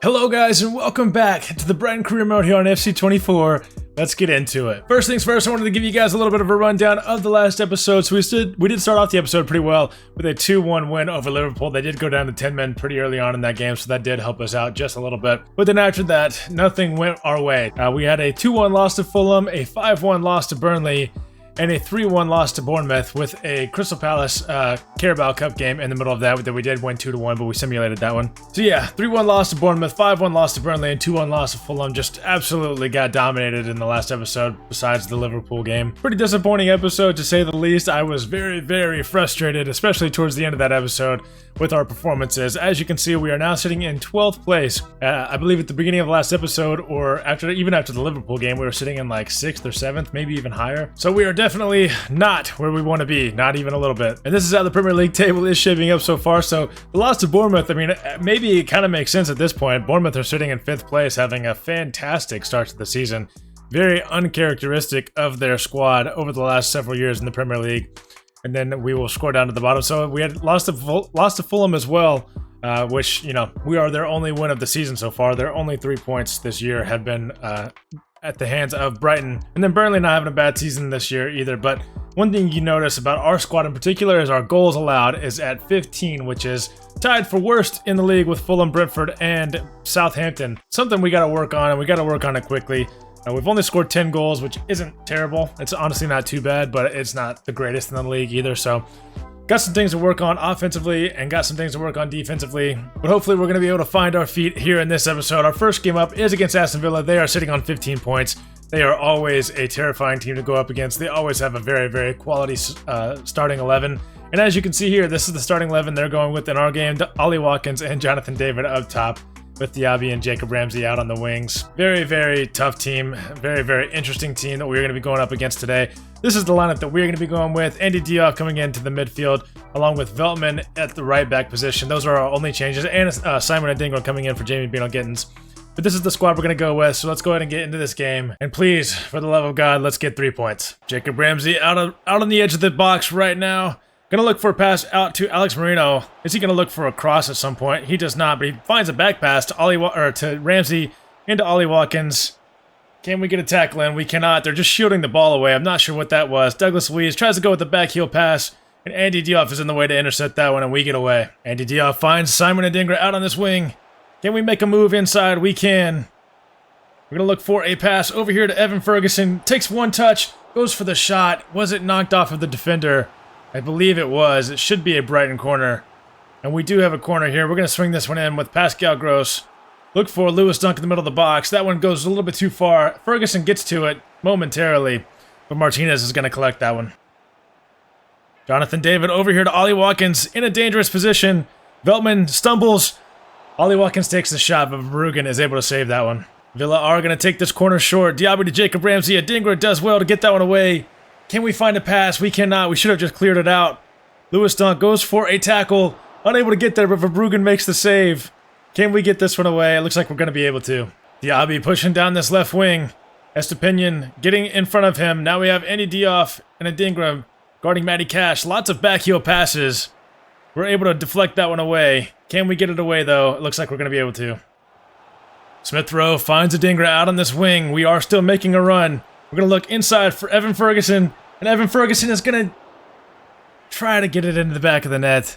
Hello guys and welcome back to the Brighton career mode here on FC24. Let's get into it. First things first, I wanted to give you guys a little bit of a rundown of the last episode. So we did start off the episode pretty well with a 2-1 win over Liverpool. They did go down to 10 men pretty early on in that game, so that did help us out just a little bit. But then after that, nothing went our way. We had a 2-1 loss to Fulham, a 5-1 loss to Burnley, and a 3-1 loss to Bournemouth with a Crystal Palace Carabao Cup game in the middle of that we did win 2-1, but we simulated that one. So yeah, 3-1 loss to Bournemouth, 5-1 loss to Burnley, and 2-1 loss to Fulham. Just absolutely got dominated in the last episode besides the Liverpool game. Pretty disappointing episode to say the least. I was very, very frustrated, especially towards the end of that episode with our performances. As you can see, we are now sitting in 12th place. I believe at the beginning of the last episode, or even after the Liverpool game, we were sitting in like 6th or 7th, maybe even higher. So we are definitely not where we want to be, not even a little bit. And this is how the Premier League table is shaping up so far. So the loss to Bournemouth, I mean, maybe it kind of makes sense at this point. Bournemouth are sitting in 5th place, having a fantastic start to the season. Very uncharacteristic of their squad over the last several years in the Premier League. And then we will score down to the bottom. So we had lost to Fulham as well, which, you know, we are their only win of the season so far. Their only 3 points this year have been at the hands of Brighton. And then Burnley not having a bad season this year either. But one thing you notice about our squad in particular is our goals allowed is at 15, which is tied for worst in the league with Fulham, Brentford, and Southampton. Something we got to work on, and we got to work on it quickly. We've only scored 10 goals, which isn't terrible. It's honestly not too bad, but it's not the greatest in the league either. So got some things to work on offensively and got some things to work on defensively. But hopefully we're going to be able to find our feet here in this episode. Our first game up is against Aston Villa. They are sitting on 15 points. They are always a terrifying team to go up against. They always have a very, very quality starting 11. And as you can see here, this is the starting 11 they're going with in our game. Ollie Watkins and Jonathan David up top, with Diaby and Jacob Ramsey out on the wings. Very, very tough team. Very, very interesting team that we're going to be going up against today. This is the lineup that we're going to be going with. Andy Diop coming into the midfield, along with Veltman at the right back position. Those are our only changes. And Simon Adingra coming in for Jamie Bino-Gittins. But this is the squad we're going to go with, so let's go ahead and get into this game. And please, for the love of God, let's get 3 points. Jacob Ramsey out on the edge of the box right now. Gonna look for a pass out to Alex Marino. Is he gonna look for a cross at some point? He does not, but he finds a back pass to Ramsey into Ollie Watkins. Can we get a tackle in? We cannot. They're just shielding the ball away. I'm not sure what that was. Douglas Luiz tries to go with the back heel pass, and Andy Diop is in the way to intercept that one, and we get away. Andy Diop finds Simon Adingra out on this wing. Can we make a move inside? We can. We're gonna look for a pass over here to Evan Ferguson. Takes one touch, goes for the shot. Was it knocked off of the defender? I believe it was. It should be a Brighton corner. And we do have a corner here. We're going to swing this one in with Pascal Gross. Look for Lewis Dunk in the middle of the box. That one goes a little bit too far. Ferguson gets to it momentarily, but Martinez is going to collect that one. Jonathan David over here to Ollie Watkins in a dangerous position. Veltman stumbles. Ollie Watkins takes the shot, but Verbruggen is able to save that one. Villa are going to take this corner short. Diaby to Jacob Ramsey. Adingra does well to get that one away. Can we find a pass? We cannot. We should have just cleared it out. Lewis Dunk goes for a tackle. Unable to get there, but Verbruggen makes the save. Can we get this one away? It looks like we're going to be able to. Diaby pushing down this left wing. Estepinian getting in front of him. Now we have Andy Diop and Adingra guarding Matty Cash. Lots of backheel passes. We're able to deflect that one away. Can we get it away, though? It looks like we're going to be able to. Smith Rowe finds Adingra out on this wing. We are still making a run. We're going to look inside for Evan Ferguson, and Evan Ferguson is going to try to get it into the back of the net,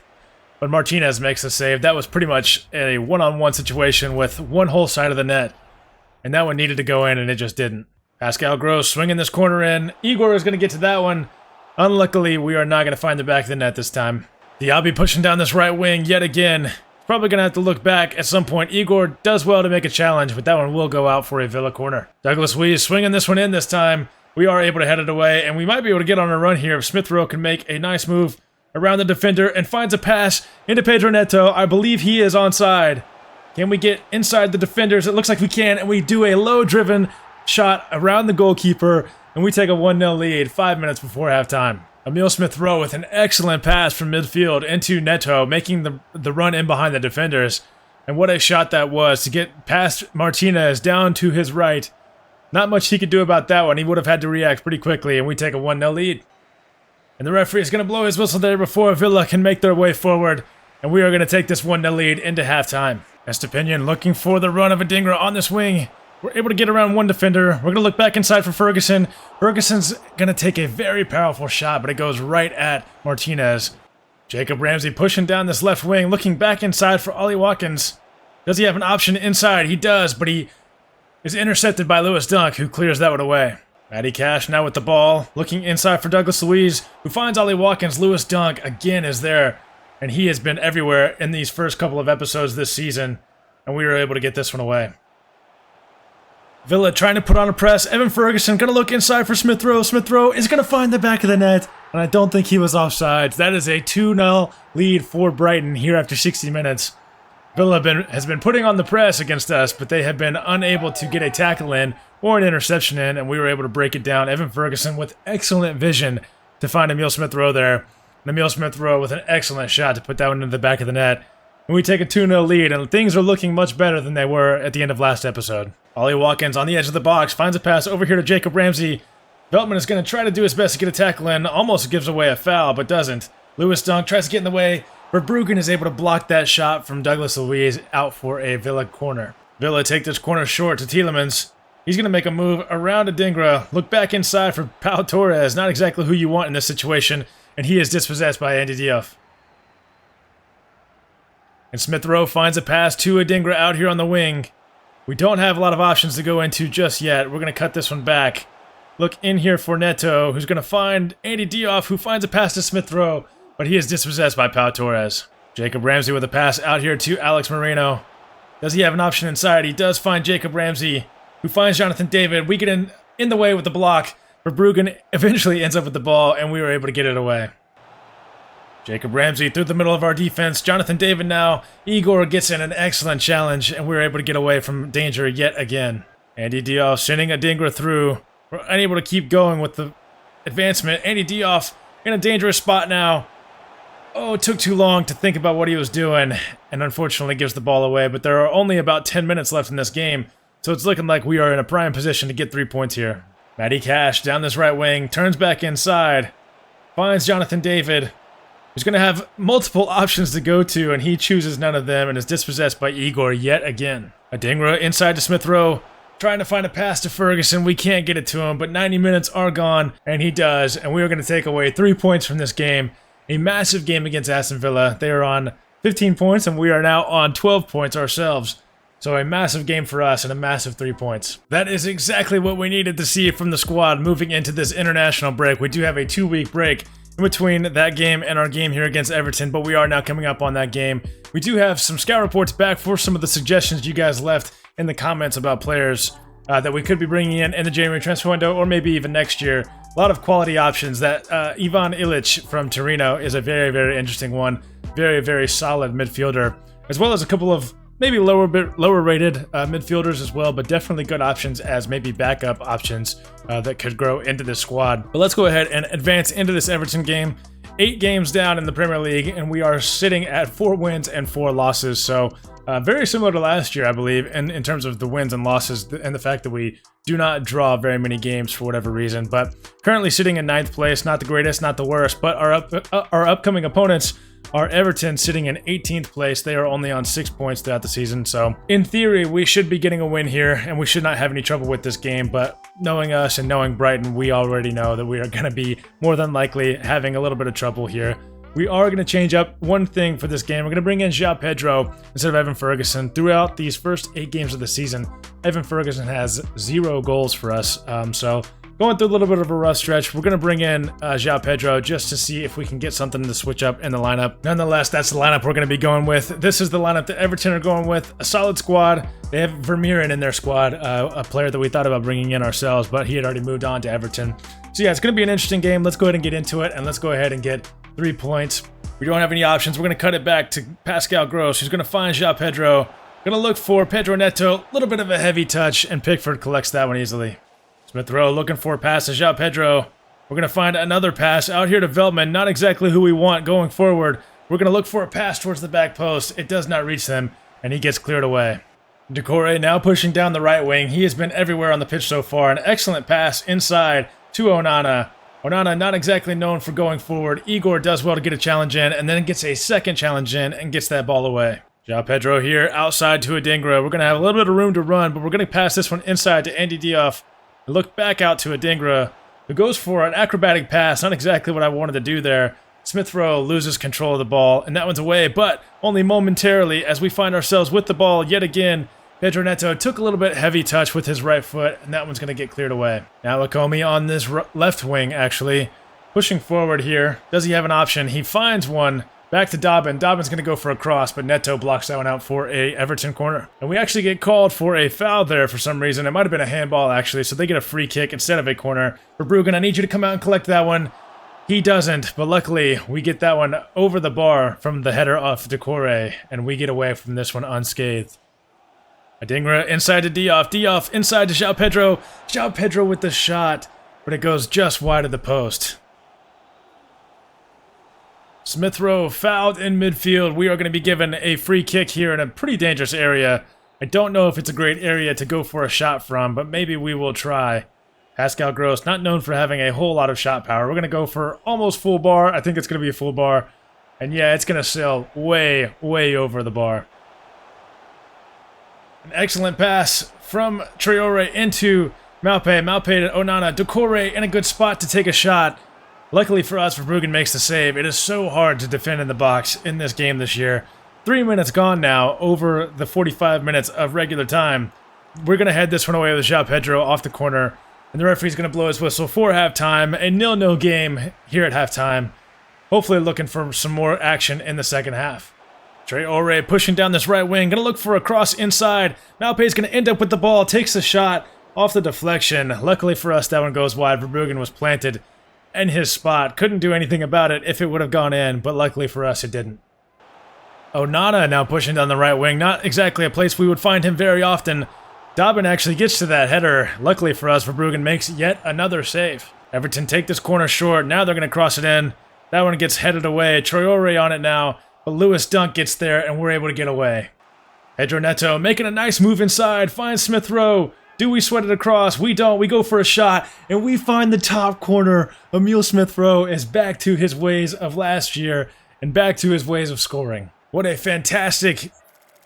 but Martinez makes the save. That was pretty much a one-on-one situation with one whole side of the net, and that one needed to go in, and it just didn't. Pascal Gross swinging this corner in. Igor is going to get to that one. Unluckily, we are not going to find the back of the net this time. Diaby pushing down this right wing yet again. Probably going to have to look back at some point. Igor does well to make a challenge, but that one will go out for a Villa corner. Douglas Luiz swinging this one in this time. We are able to head it away, and we might be able to get on a run here if Smith Rowe can make a nice move around the defender and finds a pass into Pedro Neto. I believe he is onside. Can we get inside the defenders? It looks like we can, and we do a low-driven shot around the goalkeeper, and we take a 1-0 lead 5 minutes before halftime. Emile Smith Rowe with an excellent pass from midfield into Neto, making the run in behind the defenders. And what a shot that was to get past Martinez down to his right. Not much he could do about that one. He would have had to react pretty quickly, and we take a 1-0 lead. And the referee is going to blow his whistle there before Villa can make their way forward. And we are going to take this 1-0 lead into halftime. Estepinian looking for the run of Adingra on this wing. We're able to get around one defender. We're going to look back inside for Ferguson. Ferguson's going to take a very powerful shot, but it goes right at Martinez. Jacob Ramsey pushing down this left wing, looking back inside for Ollie Watkins. Does he have an option inside? He does, but he is intercepted by Lewis Dunk, who clears that one away. Matty Cash now with the ball, looking inside for Douglas Luiz, who finds Ollie Watkins. Lewis Dunk again is there, and he has been everywhere in these first couple of episodes this season, and we were able to get this one away. Villa trying to put on a press. Evan Ferguson going to look inside for Smith Rowe. Smith Rowe is going to find the back of the net, and I don't think he was offsides. That is a 2-0 lead for Brighton here after 60 minutes. Villa has been putting on the press against us, but they have been unable to get a tackle in or an interception in, and we were able to break it down. Evan Ferguson with excellent vision to find Emile Smith Rowe there. And Emile Smith Rowe with an excellent shot to put that one into the back of the net. And we take a 2-0 lead, and things are looking much better than they were at the end of last episode. Ollie Watkins on the edge of the box finds a pass over here to Jacob Ramsey. Veltman is going to try to do his best to get a tackle in, almost gives away a foul, but doesn't. Lewis Dunk tries to get in the way, but Verbruggen is able to block that shot from Douglas Luiz out for a Villa corner. Villa take this corner short to Tielemans. He's going to make a move around Adingra, look back inside for Pau Torres, not exactly who you want in this situation, and he is dispossessed by Andy Diouf. And Smith Rowe finds a pass to Adingra out here on the wing. We don't have a lot of options to go into just yet. We're going to cut this one back. Look in here for Neto, who's going to find Andy Diouf, who finds a pass to Smith Rowe, but he is dispossessed by Pau Torres. Jacob Ramsey with a pass out here to Alex Moreno. Does he have an option inside? He does find Jacob Ramsey, who finds Jonathan David. We get in the way with the block. Verbruggen eventually ends up with the ball, and we were able to get it away. Jacob Ramsey through the middle of our defense. Jonathan David now. Igor gets in an excellent challenge, and we were able to get away from danger yet again. Andy Diouf sending Adingra through. We're unable to keep going with the advancement. Andy Diouf in a dangerous spot now. Oh, it took too long to think about what he was doing, and unfortunately gives the ball away, but there are only about 10 minutes left in this game, so it's looking like we are in a prime position to get 3 points here. Matty Cash down this right wing, turns back inside, finds Jonathan David, who's going to have multiple options to go to, and he chooses none of them and is dispossessed by Igor yet again. Adingra inside to Smith Rowe, trying to find a pass to Ferguson. We can't get it to him, but 90 minutes are gone, and he does, and we are going to take away 3 points from this game. A massive game against Aston Villa. They are on 15 points, and we are now on 12 points ourselves. So a massive game for us and a massive 3 points. That is exactly what we needed to see from the squad moving into this international break. We do have a 2-week break in between that game and our game here against Everton, but we are now coming up on that game. We do have some scout reports back for some of the suggestions you guys left in the comments about players that we could be bringing in the January transfer window, or maybe even next year. A lot of quality options. That Ivan Ilic from Torino is a very, very interesting one. Very, very solid midfielder, as well as a couple of maybe lower rated midfielders as well, but definitely good options as maybe backup options that could grow into this squad. But let's go ahead and advance into this Everton game. 8 games down in the Premier League, and we are sitting at 4 wins and 4 losses. So very similar to last year, I believe, in terms of the wins and losses and the fact that we do not draw very many games for whatever reason. But currently sitting in 9th place, not the greatest, not the worst, but our upcoming opponents are Everton sitting in 18th place. They are only on 6 points throughout the season. So in theory, we should be getting a win here, and we should not have any trouble with this game. But knowing us and knowing Brighton, we already know that we are going to be more than likely having a little bit of trouble here. We are going to change up one thing for this game. We're going to bring in João Pedro instead of Evan Ferguson. Throughout these first 8 games of the season, Evan Ferguson has 0 goals for us. So going through a little bit of a rough stretch, we're going to bring in João Pedro just to see if we can get something to switch up in the lineup. Nonetheless, that's the lineup we're going to be going with. This is the lineup that Everton are going with. A solid squad. They have Vermeeren in their squad, a player that we thought about bringing in ourselves, but he had already moved on to Everton. So yeah, it's going to be an interesting game. Let's go ahead and get into it, and let's go ahead and get 3 points. We don't have any options. We're going to cut it back to Pascal Gross, who's going to find João Pedro. Going to look for Pedro Neto. A little bit of a heavy touch, and Pickford collects that one easily. Smith Rowe looking for a pass to João Pedro. We're going to find another pass out here to Veltman. Not exactly who we want going forward. We're going to look for a pass towards the back post. It does not reach them, and he gets cleared away. Decore now pushing down the right wing. He has been everywhere on the pitch so far. An excellent pass inside to Onana. Onana not exactly known for going forward. Igor does well to get a challenge in, and then gets a second challenge in and gets that ball away. João Pedro here, outside to Adingra. We're going to have a little bit of room to run, but we're going to pass this one inside to Andy Diouf. And look back out to Adingra, who goes for an acrobatic pass. Not exactly what I wanted to do there. Smith Rowe loses control of the ball, and that one's away, but only momentarily as we find ourselves with the ball yet again. Pedro Neto took a little bit heavy touch with his right foot, and that one's going to get cleared away. Now Akomi on this left wing, actually. Pushing forward here. Does he have an option? He finds one. Back to Dobbin. Dobbin's going to go for a cross, but Neto blocks that one out for a Everton corner. And we actually get called for a foul there for some reason. It might have been a handball, actually, so they get a free kick instead of a corner. Verbruggen, I need you to come out and collect that one. He doesn't, but luckily we get that one over the bar from the header off Decore, and we get away from this one unscathed. Adingra inside to Diouf. Diouf inside to João Pedro. João Pedro with the shot, but it goes just wide of the post. Smith Rowe fouled in midfield. We are going to be given a free kick here in a pretty dangerous area. I don't know if it's a great area to go for a shot from, but maybe we will try. Pascal Gross, not known for having a whole lot of shot power. We're going to go for almost full bar. I think it's going to be a full bar. And yeah, it's going to sail way, way over the bar. An excellent pass from Traore into Malpe. Malpe to Onana. Decore in a good spot to take a shot. Luckily for us, Verbruggen makes the save. It is so hard to defend in the box in this game this year. 3 minutes gone now over the 45 minutes of regular time. We're going to head this one away with João Pedro off the corner. And the referee's going to blow his whistle for halftime. A 0-0 game here at halftime. Hopefully looking for some more action in the second half. Traore pushing down this right wing. Going to look for a cross inside. Malpe's going to end up with the ball. Takes the shot off the deflection. Luckily for us, that one goes wide. Verbruggen was planted in his spot. Couldn't do anything about it if it would have gone in, but luckily for us, it didn't. Onana now pushing down the right wing. Not exactly a place we would find him very often. Dobbin actually gets to that header. Luckily for us, Verbruggen makes yet another save. Everton take this corner short. Now they're going to cross it in. That one gets headed away. Traore on it now. But Lewis Dunk gets there, and we're able to get away. Pedro Neto making a nice move inside. Finds Smith Rowe. Do we sweat it across? We don't. We go for a shot, and we find the top corner. EMILE Smith Rowe is back to his ways of last year and back to his ways of scoring. What a fantastic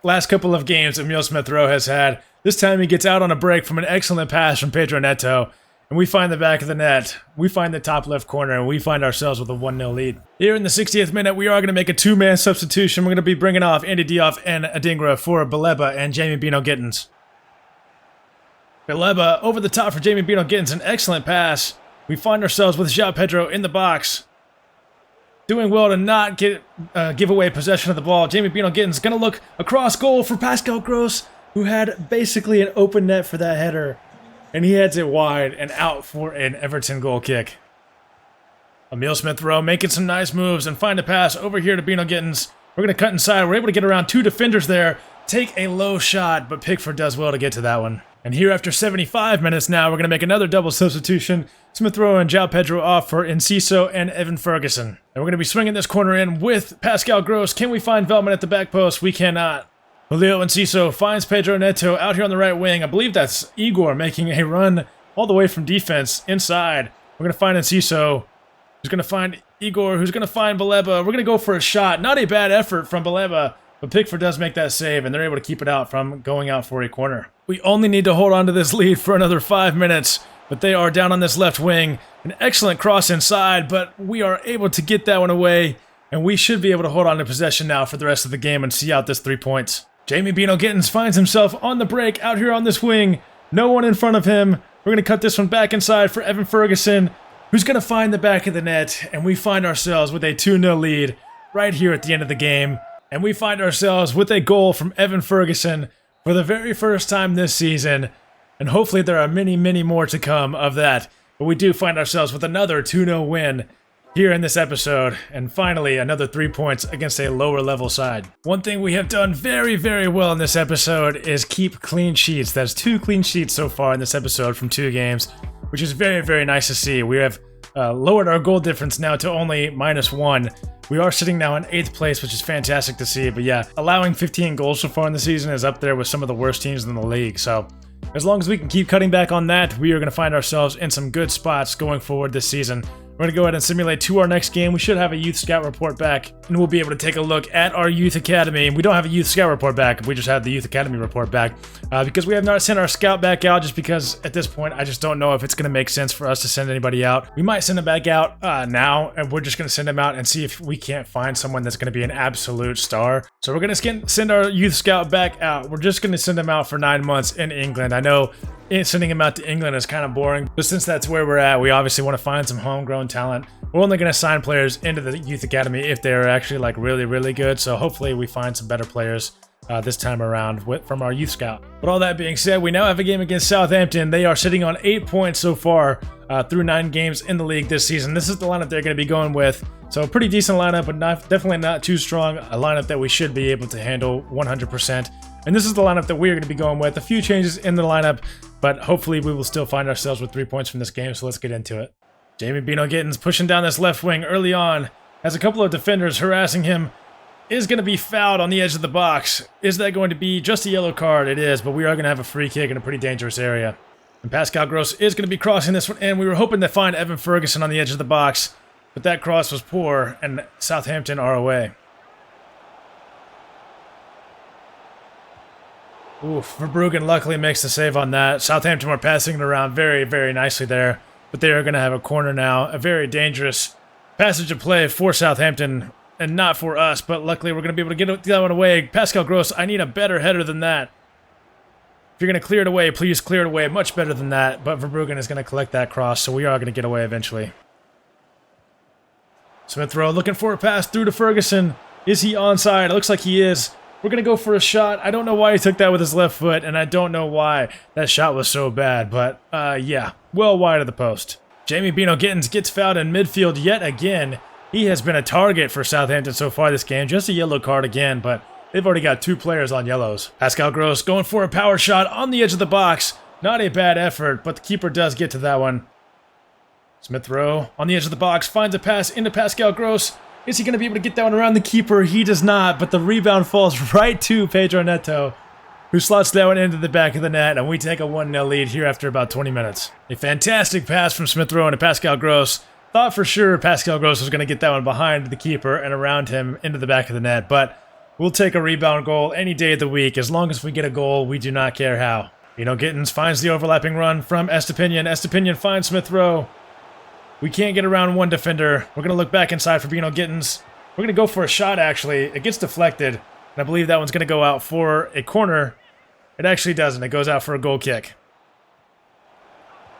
last couple of games EMILE Smith Rowe has had. This time he gets out on a break from an excellent pass from Pedro Neto, and we find the back of the net. We find the top left corner, and we find ourselves with a 1-0 lead. Here in the 60th minute, we are going to make a two-man substitution. We're going to be bringing off Andy Diouf and Adingra for Baleba and Jamie Bino-Gittens. Baleba over the top for Jamie Bino-Gittens, an excellent pass. We find ourselves with João Pedro in the box. Doing well to not give away possession of the ball. Jamie Bino-Gittens going to look across goal for Pascal Gross, who had basically an open net for that header. And he heads it wide and out for an Everton goal kick. EMILE Smith Rowe making some nice moves and find a pass over here to Bino-Gittens. We're going to cut inside. We're able to get around two defenders there. Take a low shot, but Pickford does well to get to that one. And here after 75 minutes now, we're going to make another double substitution. Smith Rowe and João Pedro off for Enciso and Evan Ferguson. And we're going to be swinging this corner in with Pascal Gross. Can we find Veltman at the back post? We cannot. Julio Enciso finds Pedro Neto out here on the right wing. I believe that's Igor making a run all the way from defense inside. We're going to find Enciso, who's going to find Igor, who's going to find Baleba. We're going to go for a shot. Not a bad effort from Baleba, but Pickford does make that save, and they're able to keep it out from going out for a corner. We only need to hold on to this lead for another 5 minutes, but they are down on this left wing. An excellent cross inside, but we are able to get that one away, and we should be able to hold on to possession now for the rest of the game and see out this 3 points. Jamie Bino-Gittens finds himself on the break out here on this wing. No one in front of him. We're going to cut this one back inside for Evan Ferguson, who's going to find the back of the net, and we find ourselves with a 2-0 lead right here at the end of the game. And we find ourselves with a goal from Evan Ferguson for the very first time this season, and hopefully there are many, many more to come of that. But we do find ourselves with another 2-0 win here in this episode, and finally another 3 points against a lower level side. One thing we have done very, very well in this episode is keep clean sheets. That's 2 clean sheets so far in this episode from 2 games, which is very, very nice to see. We have lowered our goal difference now to only -1. We are sitting now in 8th place, which is fantastic to see. But yeah, allowing 15 goals so far in the season is up there with some of the worst teams in the league. So as long as we can keep cutting back on that, we are going to find ourselves in some good spots going forward this season. We're We're going to go ahead and simulate to our next game. We should have a youth scout report back, and we'll be able to take a look at our youth academy. We don't have a youth scout report back. We just have the youth academy report back because we have not sent our scout back out, just because at this point, I just don't know if it's going to make sense for us to send anybody out. We might send them back out now, and we're just going to send them out and see if we can't find someone that's going to be an absolute star. So we're going to send our youth scout back out. We're just going to send them out for 9 months in England. I know sending him out to England is kind of boring, but since that's where we're at, we obviously want to find some homegrown talent. We're only going to sign players into the youth academy if they're actually like really, really good. So hopefully we find some better players this time around from our youth scout. But all that being said, we now have a game against Southampton. They are sitting on 8 points so far through 9 games in the league this season. This is the lineup they're going to be going with. So a pretty decent lineup, but definitely not too strong. A lineup that we should be able to handle 100%. And this is the lineup that we're going to be going with. A few changes in the lineup, but hopefully we will still find ourselves with 3 points from this game, so let's get into it. Jamie Bino Gittins pushing down this left wing early on, has a couple of defenders harassing him, is going to be fouled on the edge of the box. Is that going to be just a yellow card? It is, but we are going to have a free kick in a pretty dangerous area. And Pascal Gross is going to be crossing this one, and we were hoping to find Evan Ferguson on the edge of the box, but that cross was poor, and Southampton are away. Oof, Verbruggen luckily makes the save on that. Southampton were passing it around very, very nicely there, but they are going to have a corner now. A very dangerous passage of play for Southampton, and not for us, but luckily we're going to be able to get that one away. Pascal Gross, I need a better header than that. If you're going to clear it away, please clear it away much better than that, but Verbruggen is going to collect that cross, so we are going to get away eventually. Smith Rowe looking for a pass through to Ferguson. Is he onside? It looks like he is. We're going to go for a shot. I don't know why he took that with his left foot, and I don't know why that shot was so bad, but yeah, well wide of the post. Jamie Bino Gittins gets fouled in midfield yet again. He has been a target for Southampton so far this game. Just a yellow card again, but they've already got 2 players on yellows. Pascal Gross going for a power shot on the edge of the box. Not a bad effort, but the keeper does get to that one. Smith Rowe on the edge of the box finds a pass into Pascal Gross. Is he going to be able to get that one around the keeper? He does not, but the rebound falls right to Pedro Neto, who slots that one into the back of the net, and we take a 1-0 lead here after about 20 minutes. A fantastic pass from Smith Rowe into Pascal Gross. Thought for sure Pascal Gross was going to get that one behind the keeper and around him into the back of the net, but we'll take a rebound goal any day of the week. As long as we get a goal, we do not care how. Bino Gittins finds the overlapping run from Estepinian. Estepinian finds Smith Rowe. We can't get around one defender. We're going to look back inside for Bino Gittins. We're going to go for a shot, actually. It gets deflected, and I believe that one's going to go out for a corner. It actually doesn't. It goes out for a goal kick.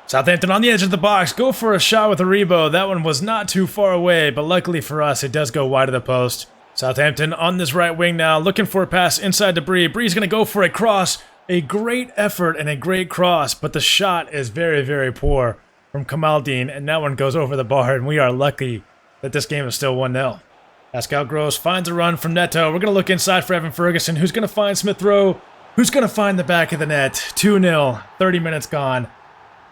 Southampton on the edge of the box. Go for a shot with Aribo. That one was not too far away, but luckily for us, it does go wide of the post. Southampton on this right wing now, looking for a pass inside to Bree. Bree's going to go for a cross. A great effort and a great cross, but the shot is very, very poor from Kamaldeen, and that one goes over the bar, and we are lucky that this game is still 1-0. Pascal Gross finds a run from Neto. We're going to look inside for Evan Ferguson, who's going to find Smith Rowe, who's going to find the back of the net. 2-0, 30 minutes gone.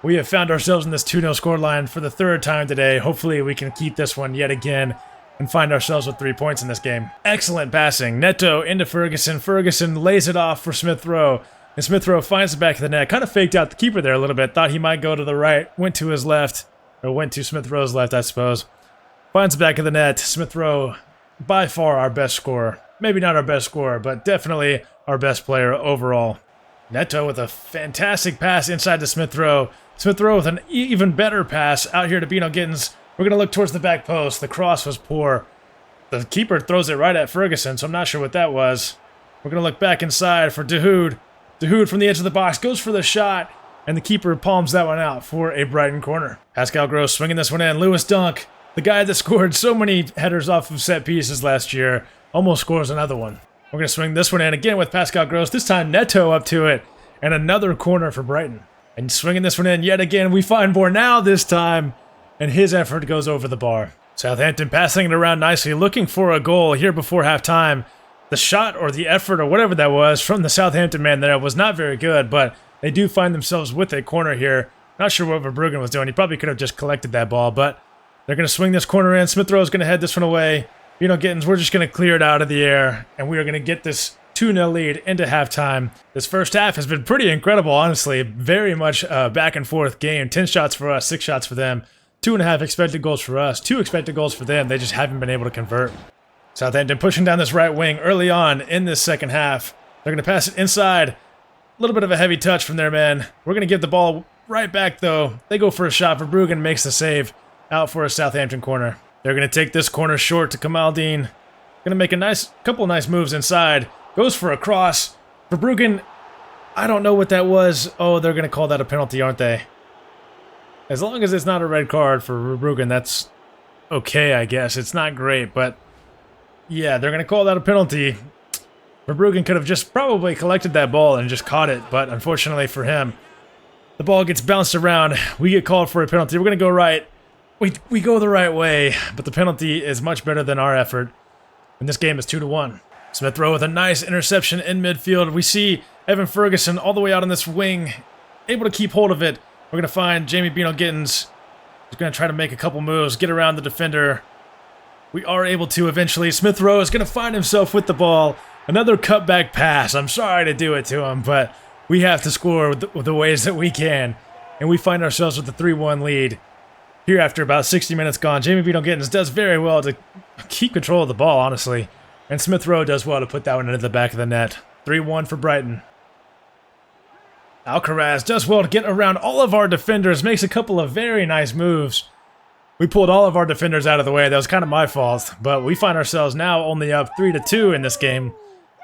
We have found ourselves in this 2-0 scoreline for the 3rd time today. Hopefully we can keep this one yet again and find ourselves with 3 points in this game. Excellent passing. Neto into Ferguson. Ferguson lays it off for Smith Rowe. And Smith Rowe finds the back of the net. Kind of faked out the keeper there a little bit. Thought he might go to the right. Went to his left. Or went to Smith Rowe's left, I suppose. Finds the back of the net. Smith Rowe, by far our best scorer. Maybe not our best scorer, but definitely our best player overall. Neto with a fantastic pass inside to Smith Rowe. Smith Rowe with an even better pass out here to Bino Gittins. We're going to look towards the back post. The cross was poor. The keeper throws it right at Ferguson, so I'm not sure what that was. We're going to look back inside for Dahoud. Dahoud from the edge of the box goes for the shot, and the keeper palms that one out for a Brighton corner. Pascal Gross swinging this one in. Lewis Dunk, the guy that scored so many headers off of set pieces last year, almost scores another one. We're going to swing this one in again with Pascal Gross. This time Neto up to it, and another corner for Brighton. And swinging this one in yet again, we find Bornau this time, and his effort goes over the bar. Southampton passing it around nicely, looking for a goal here before halftime. The shot or the effort or whatever that was from the Southampton man there was not very good, but they do find themselves with a corner here. Not sure what Verbruggen was doing. He probably could have just collected that ball, but they're going to swing this corner in. Smith Rowe is going to head this one away. Bino Gittins, we're just going to clear it out of the air, and we are going to get this 2-0 lead into halftime. This first half has been pretty incredible, honestly. Very much a back and forth game. 10 shots for us, 6 shots for them. 2.5 expected goals for us, 2 expected goals for them. They just haven't been able to convert. Southampton pushing down this right wing early on in this second half. They're going to pass it inside. A little bit of a heavy touch from their man. We're going to give the ball right back, though. They go for a shot. Verbruggen makes the save out for a Southampton corner. They're going to take this corner short to Kamaldeen. Going to make a couple nice moves inside. Goes for a cross. Verbruggen, I don't know what that was. Oh, they're going to call that a penalty, aren't they? As long as it's not a red card for Verbruggen, that's okay, I guess. It's not great, but yeah, they're going to call that a penalty. Verbruggen could have just probably collected that ball and just caught it, but unfortunately for him, the ball gets bounced around. We get called for a penalty. We're going to go right. We go the right way, but the penalty is much better than our effort. And this game is 2-1. Smith Rowe with a nice interception in midfield. We see Evan Ferguson all the way out on this wing, able to keep hold of it. We're going to find Jamie Bino Gittins. He's going to try to make a couple moves, get around the defender. We are able to eventually. Smith Rowe is going to find himself with the ball. Another cutback pass. I'm sorry to do it to him, but we have to score with the ways that we can. And we find ourselves with a 3-1 lead. Here after about 60 minutes gone, Jamie Bino Gittins does very well to keep control of the ball, honestly. And Smith Rowe does well to put that one into the back of the net. 3-1 for Brighton. Alcaraz does well to get around all of our defenders, makes a couple of very nice moves. We pulled all of our defenders out of the way. That was kind of my fault, but we find ourselves now only up 3-2 in this game.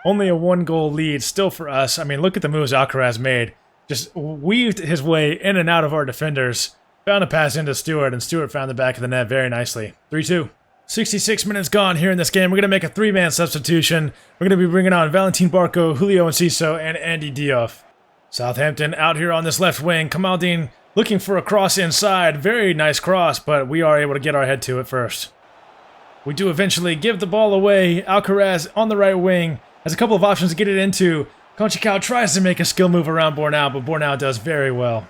Only a 1-goal lead still for us. I mean, look at the moves Alcaraz made. Just weaved his way in and out of our defenders. Found a pass into Stewart, and Stewart found the back of the net very nicely. 3-2. 66 minutes gone here in this game. We're going to make a 3-man substitution. We're going to be bringing on Valentin Barco, Julio Enciso, and Andy Diouf. Southampton out here on this left wing. Kamaldeen looking for a cross inside. Very nice cross, but we are able to get our head to it first. We do eventually give the ball away. Alcaraz on the right wing has a couple of options to get it into. Conchicao tries to make a skill move around Bornau, but Bornau does very well.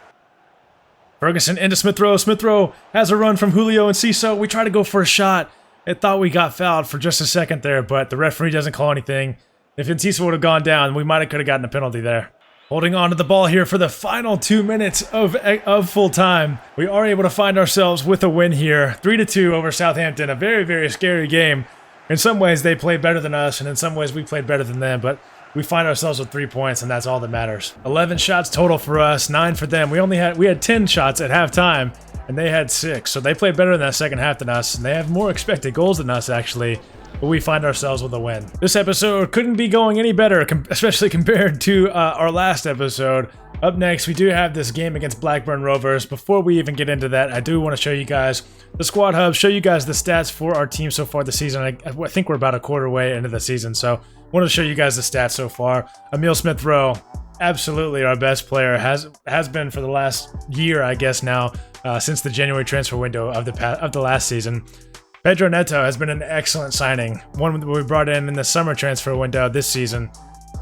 Ferguson into Smith Rowe. Smith Rowe has a run from Julio Enciso. We try to go for a shot. I thought we got fouled for just a second there, but the referee doesn't call anything. If Enciso would have gone down, we might have could have gotten a penalty there. Holding on to the ball here for the final 2 minutes of full time. We are able to find ourselves with a win here. 3-2 over Southampton. A very, very scary game. In some ways, they played better than us, and in some ways, we played better than them, but we find ourselves with 3 points, and that's all that matters. 11 shots total for us, 9 for them. We had 10 shots at halftime, and they had 6. So they played better in that second half than us, and they have more expected goals than us, actually. But we find ourselves with a win. This episode couldn't be going any better, especially compared to our last episode. Up next, we do have this game against Blackburn Rovers. Before we even get into that, I do want to show you guys the squad hub, show you guys the stats for our team so far this season. I think we're about a quarter way into the season, so I want to show you guys the stats so far. EMILE Smith Rowe, absolutely our best player, has been for the last year, I guess now, since the January transfer window of the last season. Pedro Neto has been an excellent signing, one that we brought in the summer transfer window this season.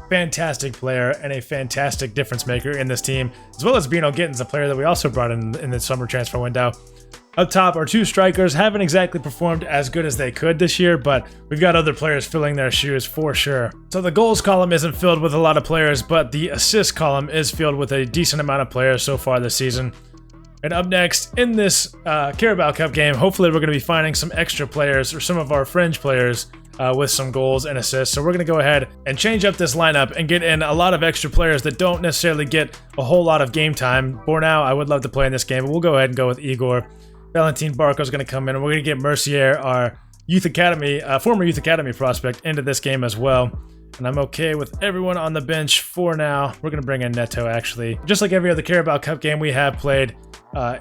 Fantastic player and a fantastic difference maker in this team, as well as Bino Gittins, a player that we also brought in the summer transfer window. Up top, our 2 strikers haven't exactly performed as good as they could this year, but we've got other players filling their shoes for sure. So the goals column isn't filled with a lot of players, but the assist column is filled with a decent amount of players so far this season. And up next, in this Carabao Cup game, hopefully we're going to be finding some extra players, or some of our fringe players, with some goals and assists. So we're going to go ahead and change up this lineup and get in a lot of extra players that don't necessarily get a whole lot of game time. Bornau, I would love to play in this game, but we'll go ahead and go with Igor. Valentin Barco is going to come in, and we're going to get Mercier, our youth academy, former youth academy prospect, into this game as well. And I'm okay with everyone on the bench for now. We're going to bring in Neto, actually. Just like every other Carabao Cup game we have played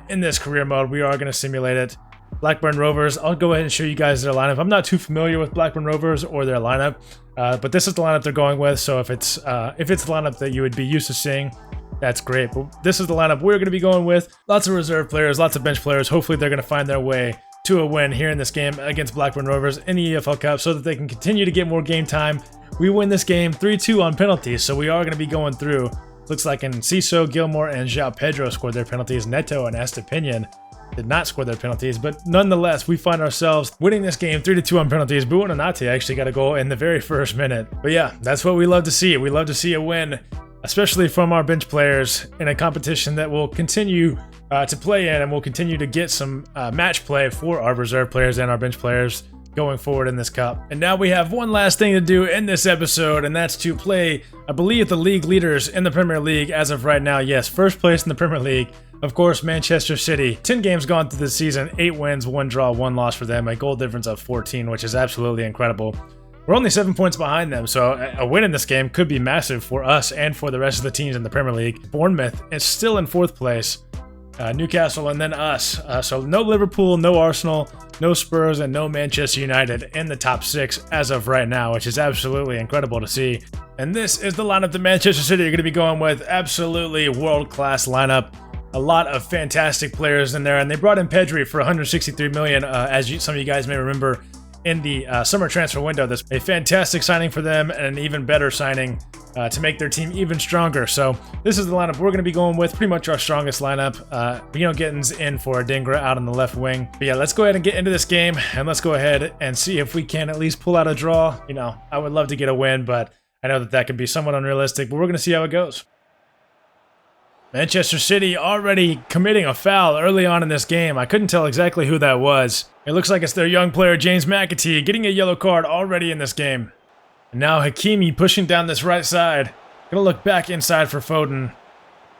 in this career mode, we are going to simulate it. Blackburn Rovers, I'll go ahead and show you guys their lineup. I'm not too familiar with Blackburn Rovers or their lineup, but this is the lineup they're going with. So if it's the lineup that you would be used to seeing, that's great. But this is the lineup we're going to be going with. Lots of reserve players, lots of bench players. Hopefully they're going to find their way to a win here in this game against Blackburn Rovers in the EFL Cup so that they can continue to get more game time. We win this game 3-2 on penalties, so we are going to be going through. Looks like Enciso, Gilmore, and João Pedro scored their penalties. Neto and Estepinian did not score their penalties, but nonetheless, we find ourselves winning this game 3-2 on penalties. Buonanotte actually got a goal in the very first minute. But yeah, that's what we love to see. We love to see a win especially from our bench players in a competition that will continue to play in, and we'll continue to get some match play for our reserve players and our bench players going forward in this cup. And now we have one last thing to do in this episode, and that's to play, I believe, the league leaders in the Premier League as of right now. Yes, first place in the Premier League. Of course, Manchester City. 10 games gone through the season, 8 wins, 1 draw, 1 loss for them, a goal difference of 14, which is absolutely incredible. We're only 7 points behind them, so a win in this game could be massive for us and for the rest of the teams in the Premier League. Bournemouth is still in 4th place. Newcastle and then us. So no Liverpool, no Arsenal, no Spurs, and no Manchester United in the top 6 as of right now, which is absolutely incredible to see. And this is the lineup that Manchester City are going to be going with. Absolutely world-class lineup. A lot of fantastic players in there, and they brought in Pedri for 163 million, as some of you guys may remember in the summer transfer window. This a fantastic signing for them, and an even better signing to make their team even stronger. So this is the lineup we're going to be going with, pretty much our strongest lineup. Gittins in for Adingra out on the left wing. But yeah, let's go ahead and get into this game, and let's go ahead and see if we can at least pull out a draw. You know, I would love to get a win, but I know that that could be somewhat unrealistic, but we're going to see how it goes. Manchester City already committing a foul early on in this game. I couldn't tell exactly who that was. It looks like it's their young player, James McAtee, getting a yellow card already in this game. And now Hakimi pushing down this right side. Gonna look back inside for Foden.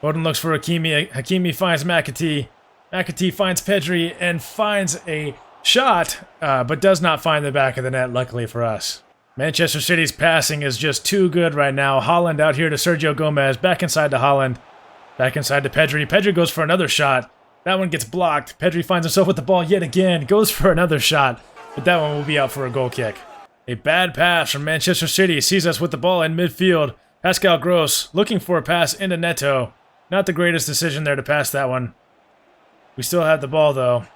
Foden looks for Hakimi. Hakimi finds McAtee. McAtee finds Pedri and finds a shot, but does not find the back of the net, luckily for us. Manchester City's passing is just too good right now. Haaland out here to Sergio Gomez. Back inside to Haaland. Back inside to Pedri. Pedri goes for another shot. That one gets blocked. Pedri finds himself with the ball yet again. Goes for another shot, but that one will be out for a goal kick. A bad pass from Manchester City sees us with the ball in midfield. Pascal Gross looking for a pass into Neto. Not the greatest decision there to pass that one. We still have the ball though.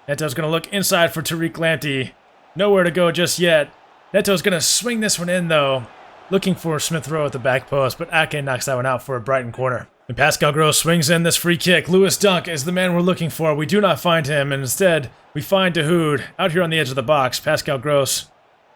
Neto's going to look inside for Tariq Lamptey. Nowhere to go just yet. Neto's going to swing this one in though. Looking for Smith Rowe at the back post, but Ake knocks that one out for a Brighton corner. And Pascal Gross swings in this free kick. Lewis Dunk is the man we're looking for. We do not find him, and instead we find Dahoud out here on the edge of the box. Pascal Gross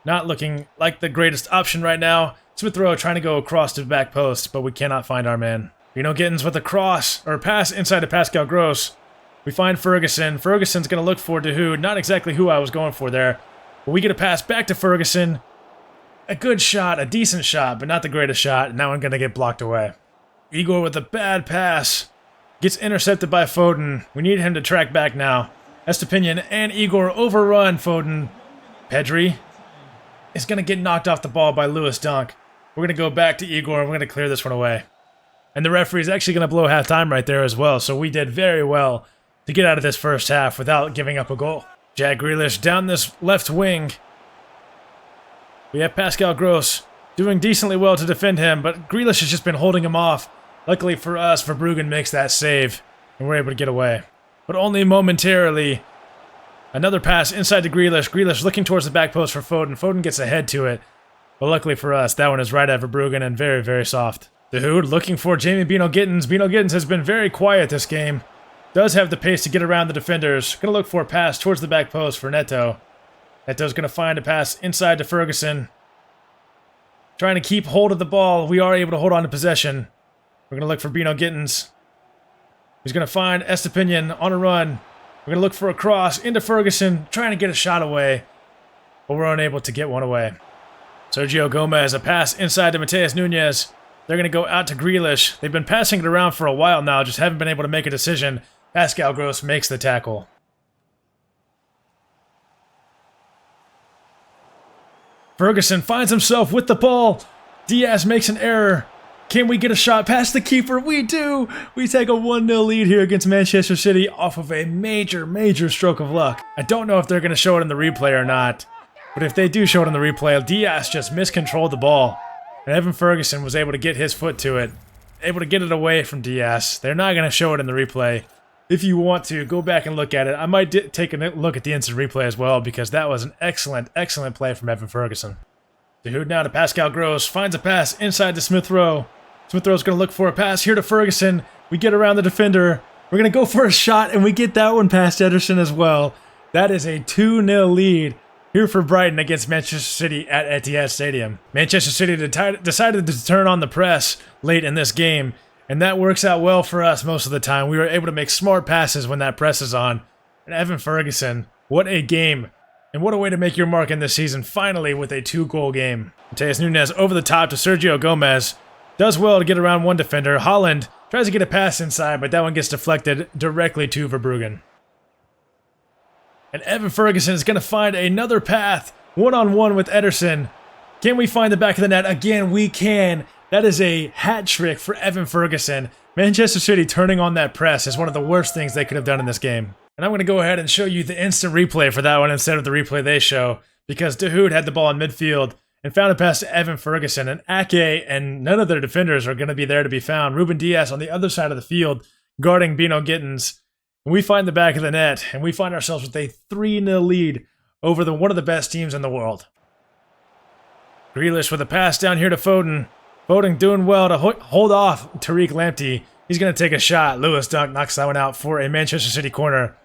not looking like the greatest option right now. Smith Rowe trying to go across to the back post, but we cannot find our man. Gittins with a cross, or pass inside to Pascal Gross. We find Ferguson. Ferguson's going to look for Dahoud. Not exactly who I was going for there. But we get a pass back to Ferguson. A good shot, a decent shot, but not the greatest shot, and that one going to get blocked away. Igor with a bad pass. Gets intercepted by Foden. We need him to track back now. Estepinian and Igor overrun Foden. Pedri is going to get knocked off the ball by Lewis Dunk. We're going to go back to Igor, and we're going to clear this one away. And the referee is actually going to blow halftime right there as well, so we did very well to get out of this first half without giving up a goal. Jack Grealish down this left wing. We have Pascal Gross doing decently well to defend him, but Grealish has just been holding him off. Luckily for us, Verbruggen makes that save, and we're able to get away. But only momentarily. Another pass inside to Grealish. Grealish looking towards the back post for Foden. Foden gets ahead to it. But luckily for us, that one is right at Verbruggen and very, very soft. Dahoud looking for Jamie Gittins. Gittins has been very quiet this game. Does have the pace to get around the defenders. Gonna look for a pass towards the back post for Neto. Neto's going to find a pass inside to Ferguson. Trying to keep hold of the ball. We are able to hold on to possession. We're going to look for Gittins. He's going to find Estepinian on a run. We're going to look for a cross into Ferguson. Trying to get a shot away. But we're unable to get one away. Sergio Gomez, a pass inside to Mateus Nunes. They're going to go out to Grealish. They've been passing it around for a while now. Just haven't been able to make a decision. Pascal Gross makes the tackle. Ferguson finds himself with the ball. Diaz makes an error. Can we get a shot past the keeper? We do. We take a 1-0 lead here against Manchester City off of a major, major stroke of luck. I don't know if they're going to show it in the replay or not. But if they do show it in the replay, Diaz just miscontrolled the ball. And Evan Ferguson was able to get his foot to it. Able to get it away from Diaz. They're not going to show it in the replay. If you want to, go back and look at it. I might take a look at the instant replay as well, because that was an excellent, excellent play from Evan Ferguson. Dahoud now to Pascal Gross. Finds a pass inside to Smith Rowe. Smith Rowe's going to look for a pass here to Ferguson. We get around the defender. We're going to go for a shot, and we get that one past Ederson as well. That is a 2-0 lead here for Brighton against Manchester City at Etihad Stadium. Manchester City decided to turn on the press late in this game, and that works out well for us most of the time. We were able to make smart passes when that press is on. And Evan Ferguson, what a game. And what a way to make your mark in this season, finally with a 2-goal game. Mateus Nunes over the top to Sergio Gomez. Does well to get around one defender. Holland tries to get a pass inside, but that one gets deflected directly to Verbruggen. And Evan Ferguson is going to find another path, one-on-one with Ederson. Can we find the back of the net? Again, we can. That is a hat trick for Evan Ferguson. Manchester City turning on that press is one of the worst things they could have done in this game. And I'm going to go ahead and show you the instant replay for that one instead of the replay they show, because Dahoud had the ball in midfield and found a pass to Evan Ferguson, and Ake and none of their defenders are going to be there to be found. Ruben Diaz on the other side of the field guarding Bino Gittins. And we find the back of the net, and we find ourselves with a 3-0 lead over one of the best teams in the world. Grealish with a pass down here to Foden. Foden doing well to hold off Tariq Lamptey. He's going to take a shot. Lewis Dunk knocks that one out for a Manchester City corner.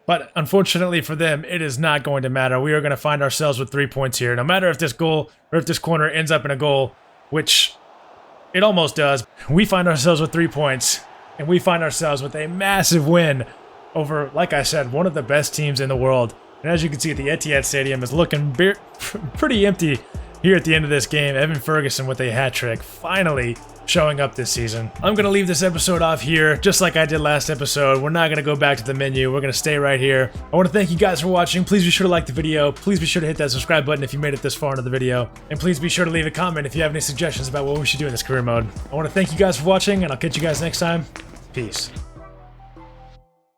But unfortunately for them, it is not going to matter. We are going to find ourselves with 3 points here. No matter if this goal or if this corner ends up in a goal, which it almost does, we find ourselves with 3 points. And we find ourselves with a massive win over, like I said, one of the best teams in the world. And as you can see, the Etihad Stadium is looking pretty empty here at the end of this game. Evan Ferguson with a hat trick, finally showing up this season. I'm going to leave this episode off here, just like I did last episode. We're not going to go back to the menu. We're going to stay right here. I want to thank you guys for watching. Please be sure to like the video. Please be sure to hit that subscribe button if you made it this far into the video. And please be sure to leave a comment if you have any suggestions about what we should do in this career mode. I want to thank you guys for watching, and I'll catch you guys next time. Peace.